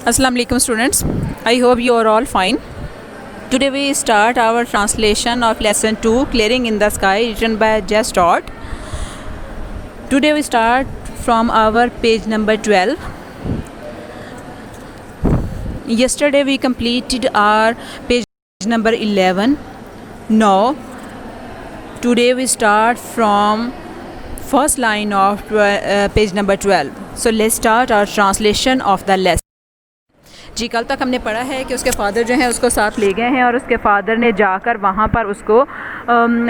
Assalamu alaikum students. I hope you are all fine. Today we start our translation of lesson 2 Clearing in the Sky written by Jess Stott. Today we start from our page number 12. Yesterday we completed our page number 11. Now today we start from first line of page number 12. So let's start our translation of the lesson. जी कल तक हमने पढ़ा है कि उसके father जो हैं उसको साथ ले गए हैं और उसके फ़ादर ने जाकर वहाँ पर उसको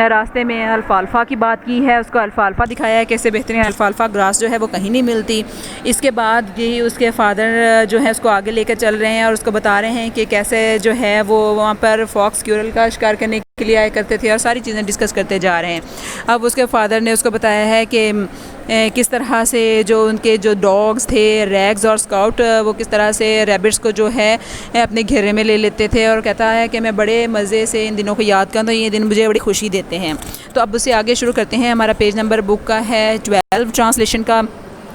रास्ते में अल्फ़ाल्फ़ा की बात की है, उसको अल्फ़ाल्फ़ा दिखाया है कैसे बेहतरीन अल्फ़ाल्फ़ा ग्रास जो है वो कहीं नहीं मिलती। इसके बाद यही उसके फ़ादर जो है उसको आगे लेकर चल रहे हैं और उसको बता रहे हैं कि कैसे जो है वो वहाँ पर फॉक्स स्क्विरल का शिकार करने के लिए आया करते थे और सारी चीज़ें डिस्कस करते जा रहे हैं। अब उसके फ़ादर ने उसको बताया है कि किस तरह से जो उनके जो डॉग्स थे रैग्स और स्काउट वो किस तरह से रैबिट्स को जो है अपने घेरे में ले लेते थे और कहता है कि मैं बड़े मज़े से इन दिनों को याद करता हूँ, ये दिन मुझे बड़ी खुशी देते हैं। तो अब उससे आगे शुरू करते हैं। हमारा पेज नंबर बुक का है 12 ट्रांसलेशन का,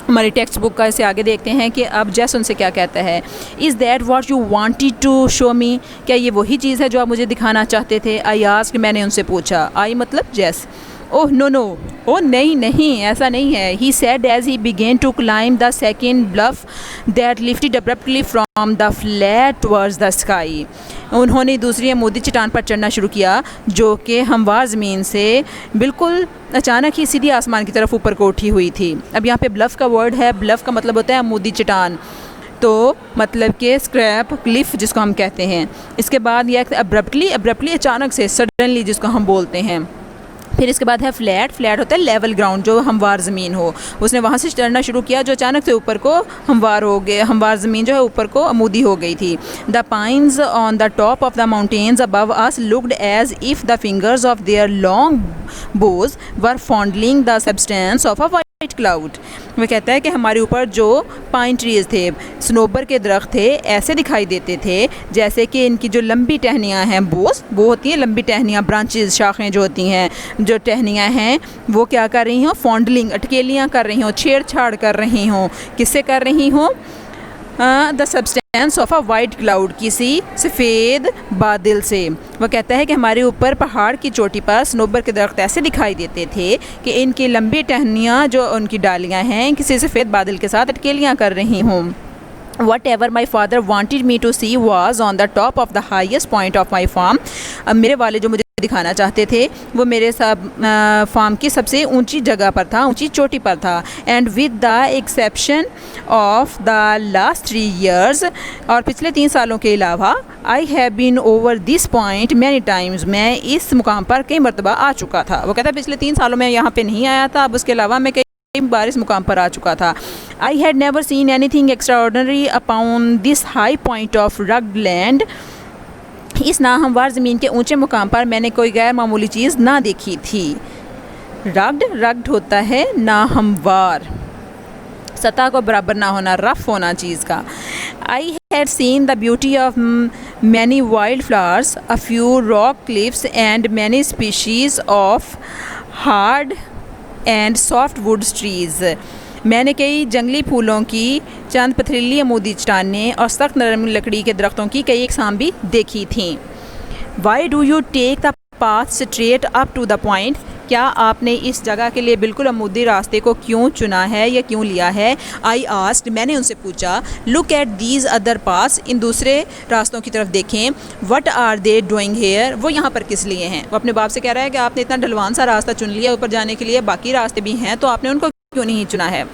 हमारी टेक्स्ट बुक का। इसे आगे देखते हैं कि अब जैस उनसे क्या कहता है। Is that what you wanted to show me, क्या ये वही चीज़ है जो आप मुझे दिखाना चाहते थे? आई आस्क्ड, मैंने उनसे पूछा। आई मतलब जैस। ओह नो नो, ओ नहीं नहीं ऐसा नहीं है। He said as he began to climb the second bluff that lifted abruptly from the flat towards the sky. उन्होंने दूसरी अमूदी चट्टान पर चढ़ना शुरू किया जो कि हमवार ज़मीन से बिल्कुल अचानक ही सीधी आसमान की तरफ ऊपर को उठी हुई थी। अब यहाँ पे ब्लफ का वर्ड है, ब्लफ का मतलब होता है अमूदी चट्टान, तो मतलब कि स्क्रैप क्लिफ जिसको हम कहते हैं। इसके बाद यह अब्रप्टली, अब्रप्टली अचानक से, सडनली जिसको हम बोलते हैं। फिर इसके बाद है फ्लैट, फ्लैट होता है लेवल ग्राउंड जो हमवार ज़मीन हो। उसने वहाँ से चढ़ना शुरू किया जो अचानक से ऊपर को हमवार हो गए, हमवार ज़मीन जो है ऊपर को अमूदी हो गई थी। The pines on the top of the mountains above us looked as if the fingers of their long boughs were fondling the substance of a white cloud. वह कहता है कि हमारे ऊपर जो पाइन ट्रीज़ थे, स्नोबर के दरख्त थे, ऐसे दिखाई देते थे जैसे कि इनकी जो लंबी टहनियाँ हैं, बोस वो होती हैं लंबी टहनियाँ, ब्रांचेस, शाखें जो होती हैं, जो टहनियाँ हैं वो क्या कर रही हों? फॉन्डलिंग, अटकेलियाँ कर रही हों, छेड़छाड़ कर रही हों। किससे कर रही हों? The substance of a white cloud, किसी सफ़ेद बादल से। वह कहता है कि हमारे ऊपर पहाड़ की चोटी पर स्नोबर के दरख्त ऐसे दिखाई देते थे कि इनकी लंबी टहनियाँ जो उनकी डालियाँ हैं किसी सफ़ेद बादल के साथ अटकेलियाँ कर रही हों। Whatever my father wanted me to see was on the top of the highest point of my farm. अब मेरे वाले जो मुझे दिखाना चाहते थे वो मेरे फार्म की सबसे ऊंची जगह पर था, ऊंची चोटी पर था। And with the exception of the last 3 years, और पिछले 3 सालों के अलावा, I have been over this point many times, मैं इस मुकाम पर कई मरतबा आ चुका था। वो कहता है पिछले 3 सालों में यहाँ पे नहीं आया था, अब उसके अलावा मैं कई बार इस मुकाम पर आ चुका था। I had never seen anything extraordinary upon this high point of rugged land, इस नाहमवार ज़मीन के ऊंचे मुकाम पर मैंने कोई गैर मामूली चीज़ ना देखी थी। रग्ड, रग्ड होता है नाहमवार, सतह को बराबर ना होना, रफ होना चीज़ का। I had seen the beauty of many wild flowers, a few rock cliffs and many species of hard and soft wood trees. मैंने कई जंगली फूलों की, चंद पथरीली अमूदी चट्टानें और सख्त नरम लकड़ी के दरख्तों की कई अक़साम भी देखी थीं। Why do you take the path straight up to the point, क्या आपने इस जगह के लिए बिल्कुल अमूदी रास्ते को क्यों चुना है या क्यों लिया है? आई आस्क्ड, मैंने उनसे पूछा। Look at these other paths, इन दूसरे रास्तों की तरफ देखें। What are they doing here, वो यहाँ पर किस लिए हैं? वो अपने बाप से कह रहा है कि आपने इतना ढलवान सा रास्ता चुन लिया ऊपर जाने के लिए, बाकी रास्ते भी हैं, तो आपने उनको क्यों नहीं चुना है?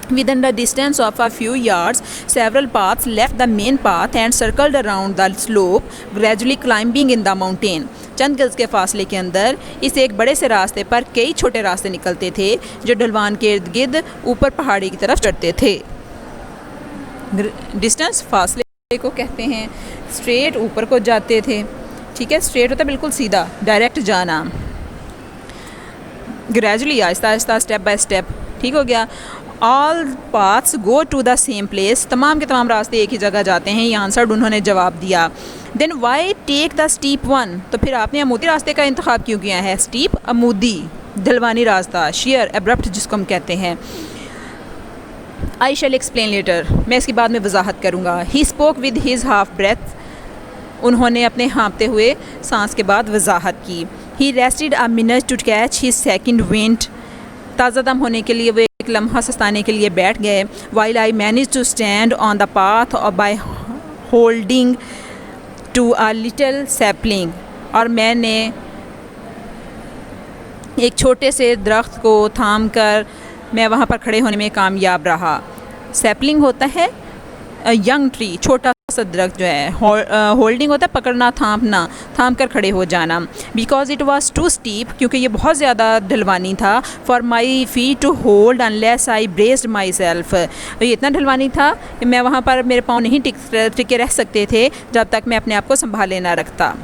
Within the distance of a few yards, several paths left the main path and circled around the slope, gradually climbing in the mountain. चंद गज के फासले के अंदर इस एक बड़े से रास्ते पर कई छोटे रास्ते निकलते थे जो ढलवान के इर्द गिर्द ऊपर पहाड़ी की तरफ चढ़ते थे। डिस्टेंस, फासले को कहते हैं। स्ट्रेट, ऊपर को जाते थे, ठीक है। स्ट्रेट होता है बिल्कुल सीधा, डायरेक्ट जाना। Gradually, Aahista Aahista, step by step, ठीक हो गया। All paths go to the same place, तमाम के तमाम रास्ते एक ही जगह जाते हैं। ये आंसर उन्होंने जवाब दिया। Then why take the steep one, तो फिर आपने अमूदी रास्ते का इंतखाब क्यों किया है? स्टीप अमूदी, ढलवानी रास्ता, शेयर अब्रप्ट जिसको हम कहते हैं। आई शैल एक्सप्लेन लेटर, मैं इसकी बाद में वजाहत करूँगा। He spoke with his half breath, उन्होंने अपने हाँपते हुए सांस के बाद वजाहत की। He rested a minute to catch his second wind, ताज़ा दम होने के लिए वो एक लम्हा सस्ताने के लिए बैठ गए। While I manage to stand on the path और by holding to a little sapling, और मैंने एक छोटे से दरख्त को थाम कर मैं वहाँ पर खड़े होने में कामयाब रहा। सैपलिंग होता है यंग ट्री, छोटा सा दरख्त जो है। होल्डिंग होता है पकड़ना, थामना, थाम कर खड़े हो जाना। Because it was too steep, क्योंकि ये बहुत ज़्यादा ढलवानी था। For my feet to hold unless I braced myself, ये इतना ढलवानी था कि मैं वहाँ पर मेरे पाँव नहीं टिके रह सकते थे जब तक मैं अपने आप को संभाले ना रखता।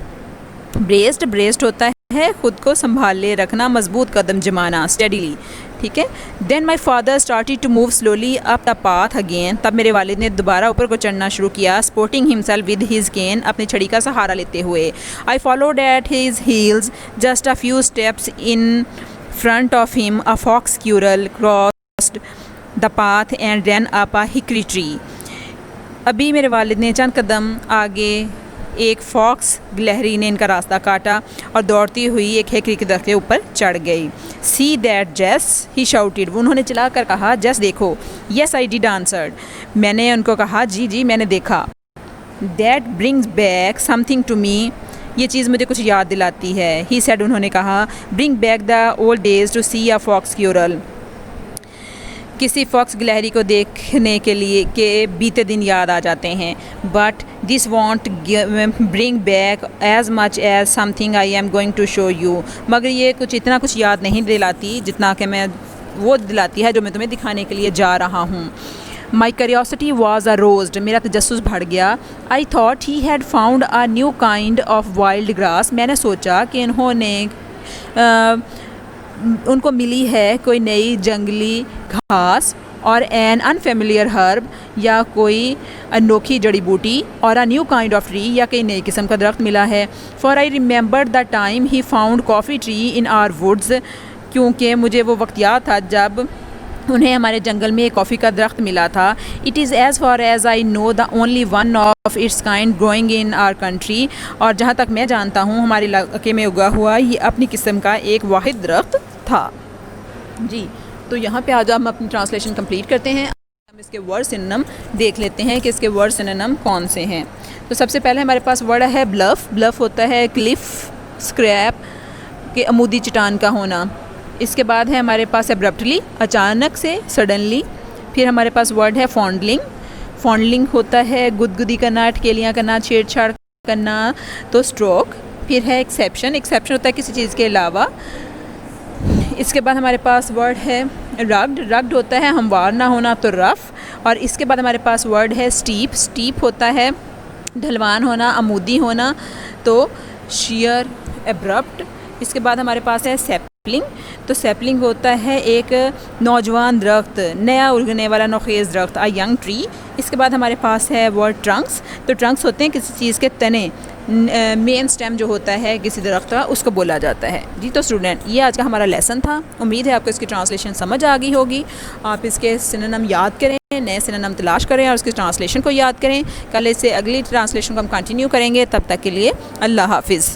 ब्रेस्ड होता है खुद को संभाले रखना, मजबूत कदम जमाना, स्टेडीली, ठीक है। Then my father started to move slowly up the path again, तब मेरे वालिद ने दोबारा ऊपर को चढ़ना शुरू किया। Sporting himself with his cane, अपनी छड़ी का सहारा लेते हुए। I followed at his heels just a few steps in front of him a fox squirrel crossed the path and ran up a hickory tree. अभी मेरे वालिद ने चंद कदम आगे एक फॉक्स गिलहरी ने इनका रास्ता काटा और दौड़ती हुई एक हेकरी के दरख्त के ऊपर चढ़ गई। सी दैट जेस, ही शाउटेड, उन्होंने चला कर कहा, जेस देखो। येस आई डिड आंसर्ड, मैंने उनको कहा, जी जी मैंने देखा। That brings back something to me, ये चीज़ मुझे कुछ याद दिलाती है। ही सेड, उन्होंने कहा, bring back the old days to see a fox squirrel, किसी फॉक्स गिलहरी को देखने के लिए के बीते दिन याद आ जाते हैं। But this won't bring back as much as something I am going to show you, मगर ये इतना कुछ याद नहीं दिलाती जितना कि मैं वो दिलाती है जो मैं तुम्हें दिखाने के लिए जा रहा हूँ। माई क्यूरियोसिटी वॉज अरोज्ड, मेरा तजस्सुस बढ़ गया। I thought he had found a new kind of wild grass, मैंने सोचा कि उनको मिली है कोई नई जंगली घास, और एन अनफेमिलियर हर्ब, या कोई अनोखी जड़ी बूटी, और a new kind of tree, या कई नई किस्म का दरख्त मिला है। For I remembered the time he found coffee tree in our woods, क्योंकि मुझे वो वक्त याद था जब उन्हें हमारे जंगल में एक कॉफ़ी का दरख्त मिला था। It is as far as I know the only one of its kind growing in our country, और जहाँ तक मैं जानता हूँ हमारे इलाके में उगा हुआ ये अपनी किस्म का एक वाहिद दरख्त था। जी, तो यहाँ पे आज हम अपनी ट्रांसलेशन कंप्लीट करते हैं। हम इसके वर्ड सिनोनिम देख लेते हैं कि इसके वर्ड सिनोनिम कौन से हैं। तो सबसे पहले हमारे पास वर्ड है ब्लफ। ब्लफ होता है क्लिफ, स्क्रैप के अमूदी चट्टान का होना। इसके बाद है हमारे पास एब्रप्टली, अचानक से, सडनली। फिर हमारे पास वर्ड है फॉन्डलिंग। फॉन्डलिंग होता है गुदगुदी करना, अटकेलियाँ करना, छेड़छाड़ करना, तो स्ट्रोक। फिर है एक्सेप्शन। एक्सेप्शन होता है किसी चीज़ के अलावा। इसके बाद हमारे पास वर्ड है रग्ड। रग्ड होता है हमवार ना होना, तो रफ़। और इसके बाद हमारे पास वर्ड है स्टीप। स्टीप होता है ढलवान होना, अमूदी होना, तो शियर, एब्रप्ट। इसके बाद हमारे पास है सैपलिंग। तो सैपलिंग होता है एक नौजवान दरख्त, नया उगने वाला नौखेज़ दरख्त, अ यंग ट्री। इसके बाद हमारे पास है वर्ड ट्रंक्स। तो ट्रंक्स होते हैं किसी चीज़ के तने, मेन स्टेम जो होता है किसी दरख्त का, उसको बोला जाता है। जी, तो स्टूडेंट, ये आज का हमारा लेसन था। उम्मीद है आपको इसकी ट्रांसलेशन समझ आ गई होगी। आप इसके सिनोनिम याद करें, नए सिनोनिम तलाश करें और उसकी ट्रांसलेशन को याद करें। कल इससे अगली ट्रांसलेशन को हम कंटिन्यू करेंगे। तब तक के लिए अल्लाह हाफिज़।